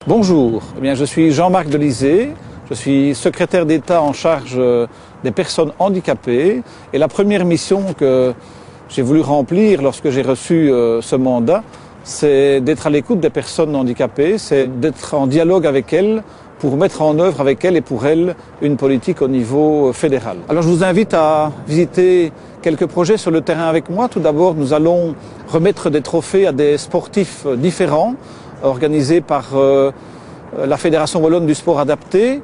Bonjour, je suis Jean-Marc Delisée, je suis secrétaire d'État en charge des personnes handicapées et la première mission que j'ai voulu remplir lorsque j'ai reçu ce mandat, c'est d'être à l'écoute des personnes handicapées, c'est d'être en dialogue avec elles pour mettre en œuvre avec elles et pour elles une politique au niveau fédéral. Alors je vous invite à visiter quelques projets sur le terrain avec moi. Tout d'abord, nous allons remettre des trophées à des sportifs différents, organisés par la Fédération Wallonne du Sport Adapté.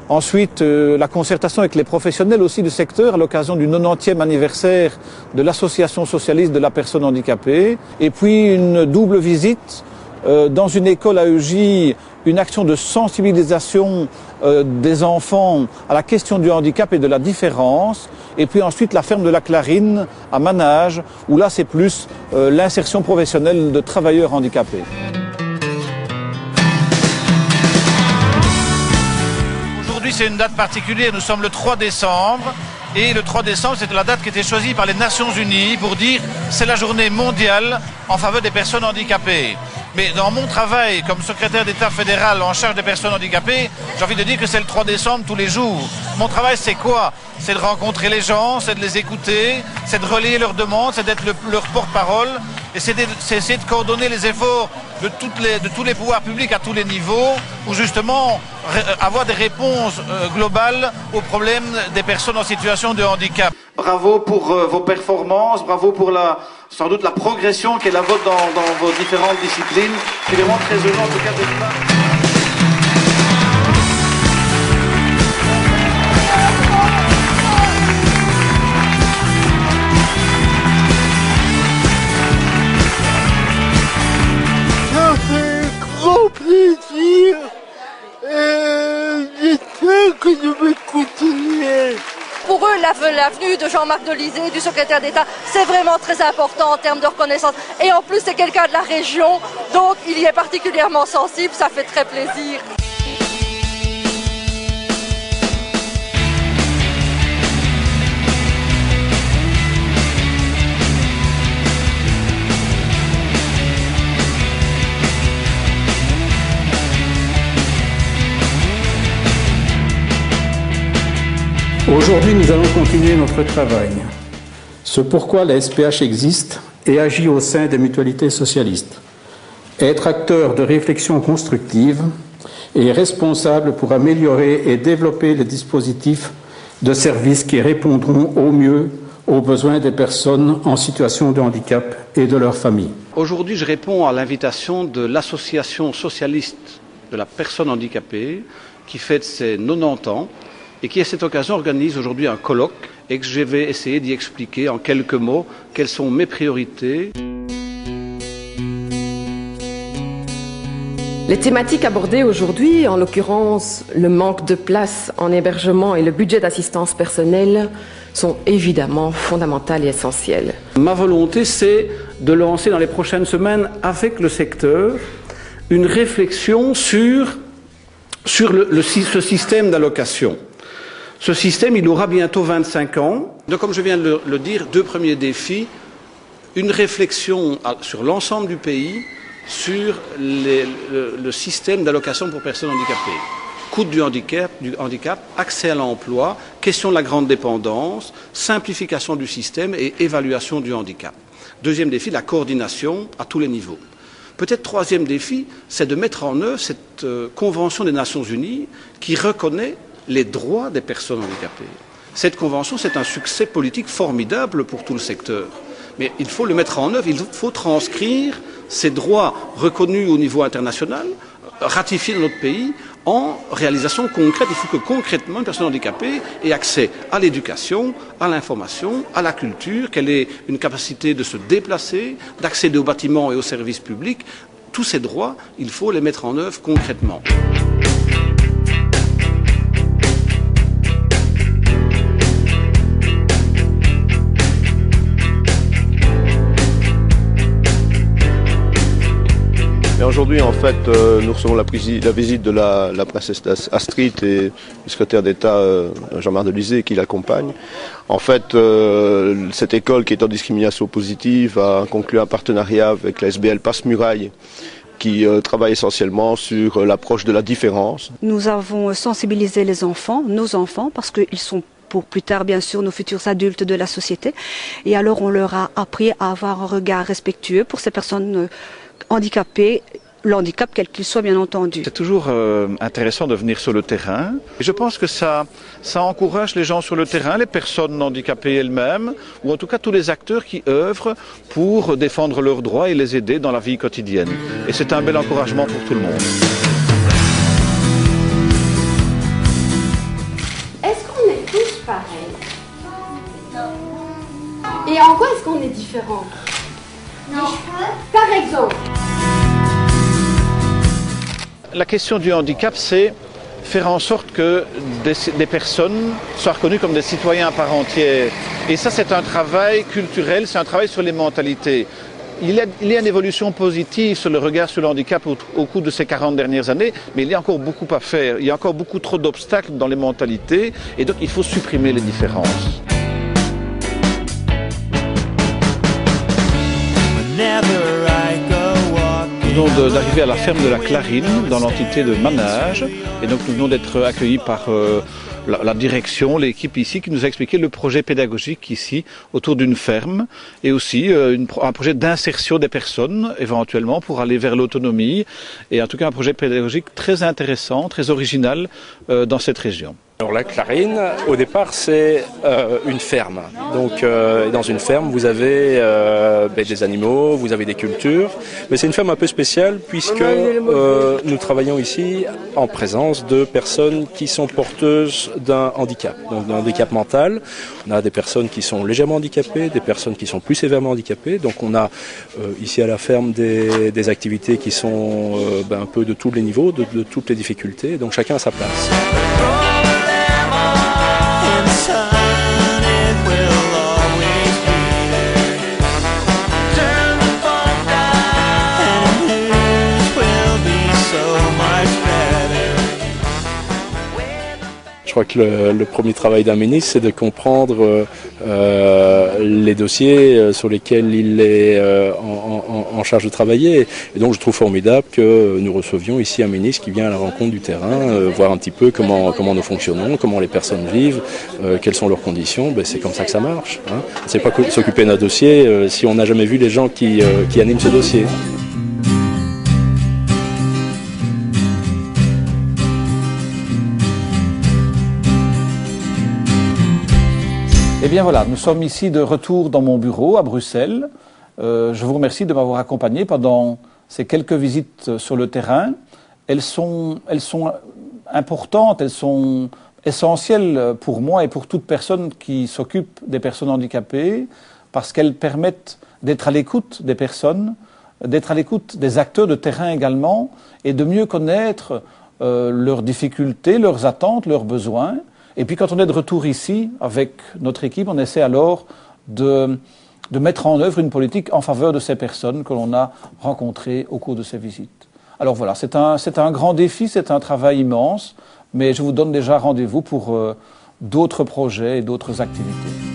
Ensuite, la concertation avec les professionnels aussi du secteur à l'occasion du 90e anniversaire de l'Association socialiste de la personne handicapée. Et puis une double visite dans une école à Eugy, une action de sensibilisation des enfants à la question du handicap et de la différence. Et puis ensuite la ferme de la Clarine à Manage, où là c'est plus l'insertion professionnelle de travailleurs handicapés. Aujourd'hui c'est une date particulière, nous sommes le 3 décembre. Et le 3 décembre, c'était la date qui était choisie par les Nations Unies pour dire c'est la journée mondiale en faveur des personnes handicapées. Mais dans mon travail comme secrétaire d'État fédéral en charge des personnes handicapées, j'ai envie de dire que c'est le 3 décembre tous les jours. Mon travail, c'est quoi? C'est de rencontrer les gens, c'est de les écouter, c'est de relayer leurs demandes, c'est d'être leur porte-parole et c'est essayer de coordonner les efforts de tous les pouvoirs publics à tous les niveaux pour justement avoir des réponses globales aux problèmes des personnes en situation de handicap. Bravo pour vos performances, bravo pour sans doute la progression qui est la vôtre dans vos différentes disciplines. Je suis vraiment très heureux en tout cas d'être là. Ça fait grand plaisir et j'espère que je vais continuer. Pour eux, la venue de Jean-Marc Delisée, du secrétaire d'État, c'est vraiment très important en termes de reconnaissance. Et en plus, c'est quelqu'un de la région, donc il y est particulièrement sensible, ça fait très plaisir. Aujourd'hui, nous allons continuer notre travail. Ce pourquoi la SPH existe et agit au sein des mutualités socialistes. Être acteur de réflexion constructive et responsable pour améliorer et développer les dispositifs de services qui répondront au mieux aux besoins des personnes en situation de handicap et de leurs familles. Aujourd'hui, je réponds à l'invitation de l'Association socialiste de la personne handicapée qui fête ses 90 ans. Et qui, à cette occasion, organise aujourd'hui un colloque et que je vais essayer d'y expliquer en quelques mots quelles sont mes priorités. Les thématiques abordées aujourd'hui, en l'occurrence le manque de place en hébergement et le budget d'assistance personnelle, sont évidemment fondamentales et essentielles. Ma volonté, c'est de lancer dans les prochaines semaines avec le secteur une réflexion sur ce système d'allocation. Ce système, il aura bientôt 25 ans. Donc, comme je viens de le dire, deux premiers défis. Une réflexion sur l'ensemble du pays sur le système d'allocation pour personnes handicapées. Coût du handicap, accès à l'emploi, question de la grande dépendance, simplification du système et évaluation du handicap. Deuxième défi, la coordination à tous les niveaux. Peut-être troisième défi, c'est de mettre en œuvre cette Convention des Nations Unies qui reconnaît les droits des personnes handicapées. Cette convention, c'est un succès politique formidable pour tout le secteur. Mais il faut le mettre en œuvre, il faut transcrire ces droits reconnus au niveau international, ratifiés dans notre pays, en réalisation concrète. Il faut que concrètement une personne handicapée ait accès à l'éducation, à l'information, à la culture, qu'elle ait une capacité de se déplacer, d'accéder aux bâtiments et aux services publics. Tous ces droits, il faut les mettre en œuvre concrètement. Aujourd'hui, en fait, nous recevons la visite de la princesse Astrid et du secrétaire d'État Jean-Marc Delisée qui l'accompagne. En fait, cette école qui est en discrimination positive a conclu un partenariat avec la SBL Passe-Muraille qui travaille essentiellement sur l'approche de la différence. Nous avons sensibilisé les enfants, nos enfants, parce qu'ils sont pour plus tard, bien sûr, nos futurs adultes de la société. Et alors, on leur a appris à avoir un regard respectueux pour ces personnes handicapées, le handicap quel qu'il soit, bien entendu. C'est toujours intéressant de venir sur le terrain. Et je pense que ça encourage les gens sur le terrain, les personnes handicapées elles-mêmes, ou en tout cas tous les acteurs qui œuvrent pour défendre leurs droits et les aider dans la vie quotidienne. Et c'est un bel encouragement pour tout le monde. Est-ce qu'on est tous pareils? Et en quoi est-ce qu'on est différents? Non. Par exemple. La question du handicap, c'est faire en sorte que des personnes soient reconnues comme des citoyens à part entière. Et ça, c'est un travail culturel, c'est un travail sur les mentalités. Il y a une évolution positive sur le regard sur le handicap au cours de ces 40 dernières années, mais il y a encore beaucoup à faire. Il y a encore beaucoup trop d'obstacles dans les mentalités, et donc il faut supprimer les différences. Nous venons d'arriver à la ferme de la Clarine, dans l'entité de Manage, et donc nous venons d'être accueillis par la direction, l'équipe ici, qui nous a expliqué le projet pédagogique ici, autour d'une ferme, et aussi un projet d'insertion des personnes, éventuellement, pour aller vers l'autonomie, et en tout cas un projet pédagogique très intéressant, très original dans cette région. Alors la Clarine, au départ, c'est une ferme. Donc dans une ferme, vous avez des animaux, vous avez des cultures, mais c'est une ferme un peu spéciale puisque nous travaillons ici en présence de personnes qui sont porteuses d'un handicap, donc d'un handicap mental. On a des personnes qui sont légèrement handicapées, des personnes qui sont plus sévèrement handicapées. Donc on a ici à la ferme des activités qui sont un peu de tous les niveaux, de toutes les difficultés. Donc chacun a sa place. Je crois que le premier travail d'un ministre, c'est de comprendre les dossiers sur lesquels il est en charge de travailler. Et donc je trouve formidable que nous recevions ici un ministre qui vient à la rencontre du terrain, voir un petit peu comment nous fonctionnons, comment les personnes vivent, quelles sont leurs conditions. C'est comme ça que ça marche. Hein. C'est pas s'occuper d'un dossier si on n'a jamais vu les gens qui animent ce dossier. Eh bien voilà, nous sommes ici de retour dans mon bureau à Bruxelles. Je vous remercie de m'avoir accompagné pendant ces quelques visites sur le terrain. Elles sont importantes, elles sont essentielles pour moi et pour toute personne qui s'occupe des personnes handicapées, parce qu'elles permettent d'être à l'écoute des personnes, d'être à l'écoute des acteurs de terrain également, et de mieux connaître leurs difficultés, leurs attentes, leurs besoins. Et puis quand on est de retour ici, avec notre équipe, on essaie alors de mettre en œuvre une politique en faveur de ces personnes que l'on a rencontrées au cours de ces visites. Alors voilà, c'est un grand défi, c'est un travail immense, mais je vous donne déjà rendez-vous pour d'autres projets et d'autres activités.